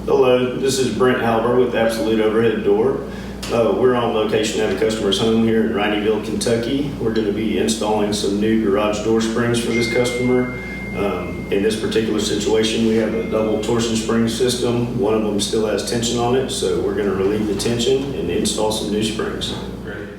Hello, this is Brent Halber with Absolute Overhead Door. We're on location at a customer's home here in Rineyville, Kentucky. We're going to be installing some new garage door springs for this customer. In this particular situation, we have a double torsion spring system. One of them still has tension on it, so we're going to relieve the tension and install some new springs. Great.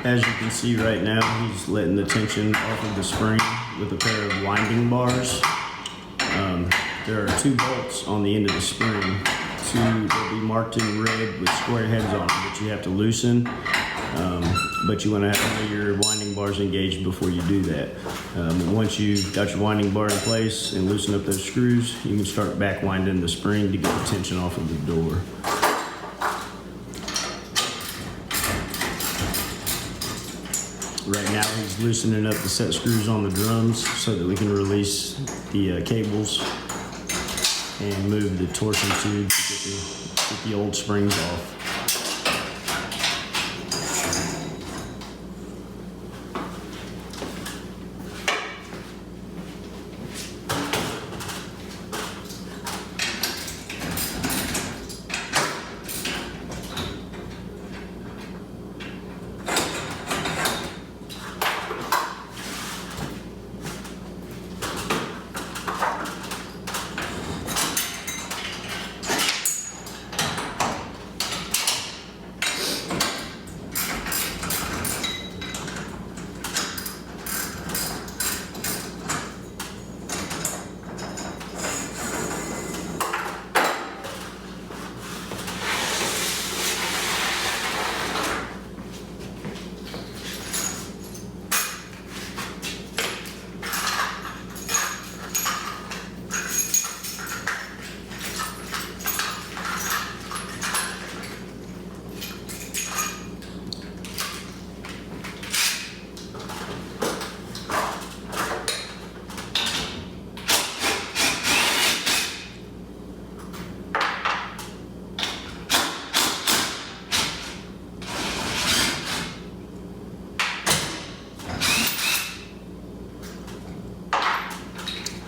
As you can see right now, he's letting the tension off of the spring with a pair of winding bars. There are 2 bolts on the end of the spring. They'll be marked in red with square heads on them that you have to loosen. But you want to have your winding bars engaged before you do that. Once you've got your winding bar in place and loosen up those screws, you can start back winding the spring to get the tension off of the door. Right now he's loosening up the set screws on the drums so that we can release the cables and move the torsion tube to get the old springs off.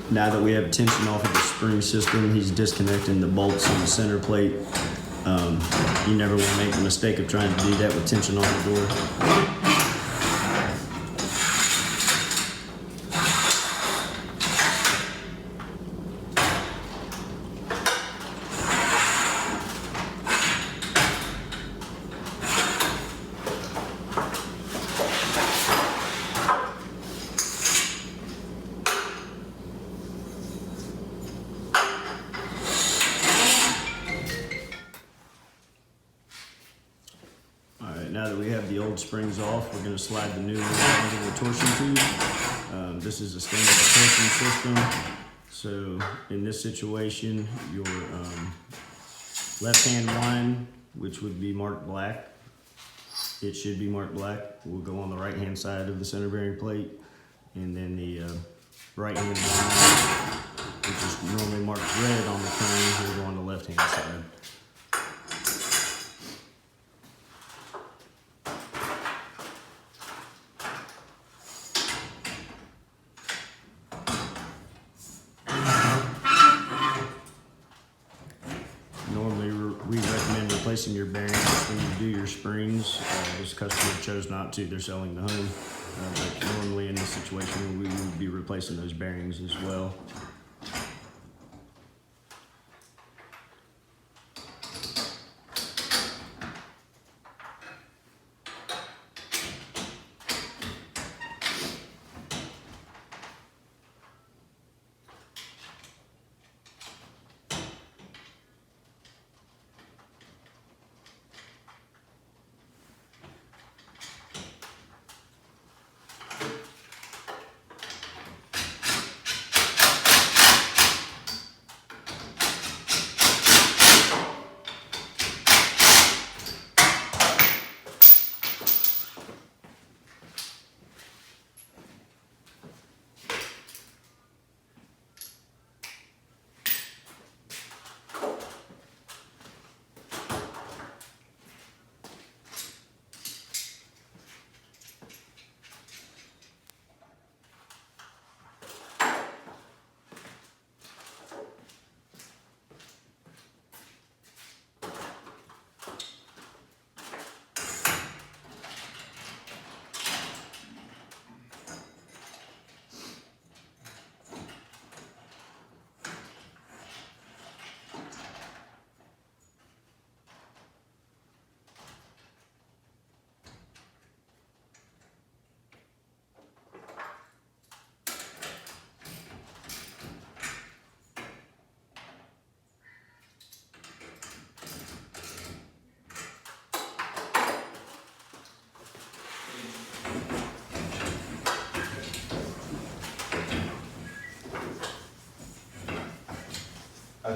Now that we have tension off of the spring system, he's disconnecting the bolts on the center plate. You never want to make the mistake of trying to do that with tension on the door. Now that we have the old springs off, we're going to slide the new one into the torsion tube. This is a standard torsion system. So in this situation, your left-hand line, which would be marked black, it should be marked black, will go on the right-hand side of the center bearing plate. And then the right-hand line, which is normally marked red on the cone, will go on the left-hand side. We recommend replacing your bearings when you do your springs. This customer chose not to. They're selling the home. But normally in this situation, we would be replacing those bearings as well.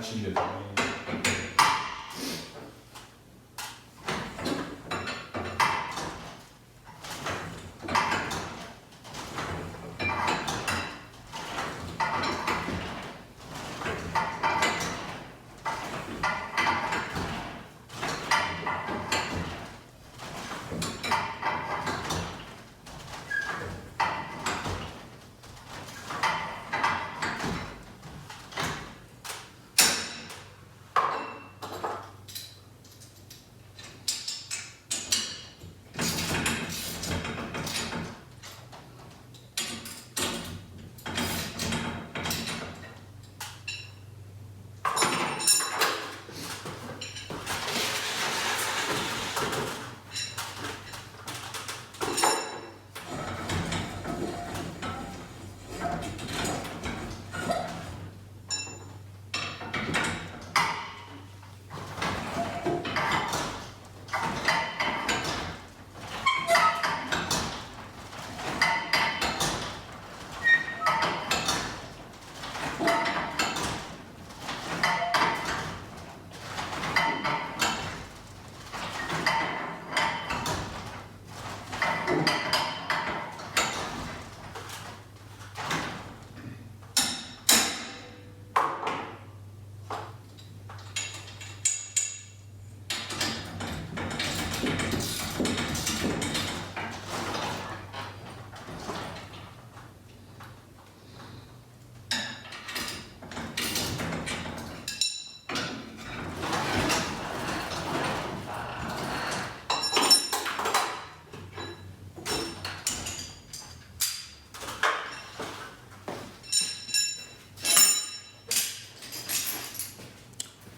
touching the drain.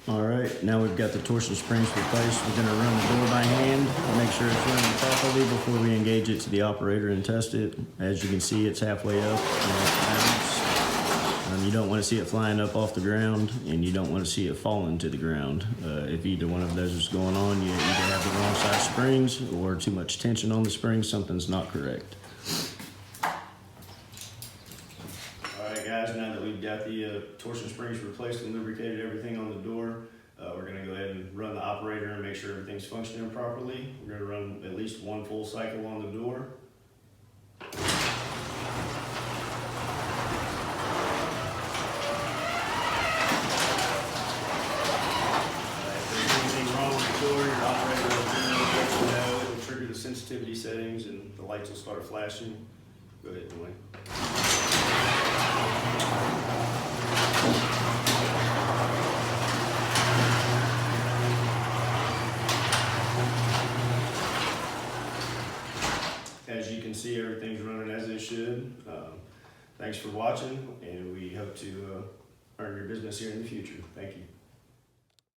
Alright, now we've got the torsion springs replaced. We're going to run the door by hand and make sure it's running properly before we engage it to the operator and test it. As you can see, it's halfway up and it's balanced. You don't want to see it flying up off the ground, and you don't want to see it falling to the ground. If either one of those is going on, you either have the wrong size springs or too much tension on the springs. Something's not correct. Alright guys, now that we've got the torsion springs replaced and lubricated everything on the door, we're going to go ahead and run the operator and make sure everything's functioning properly. We're going to run at least one full cycle on the door. Sensitivity settings and the lights will start flashing. Go ahead, Dwayne. As you can see, everything's running as it should. Thanks for watching, and we hope to earn your business here in the future. Thank you.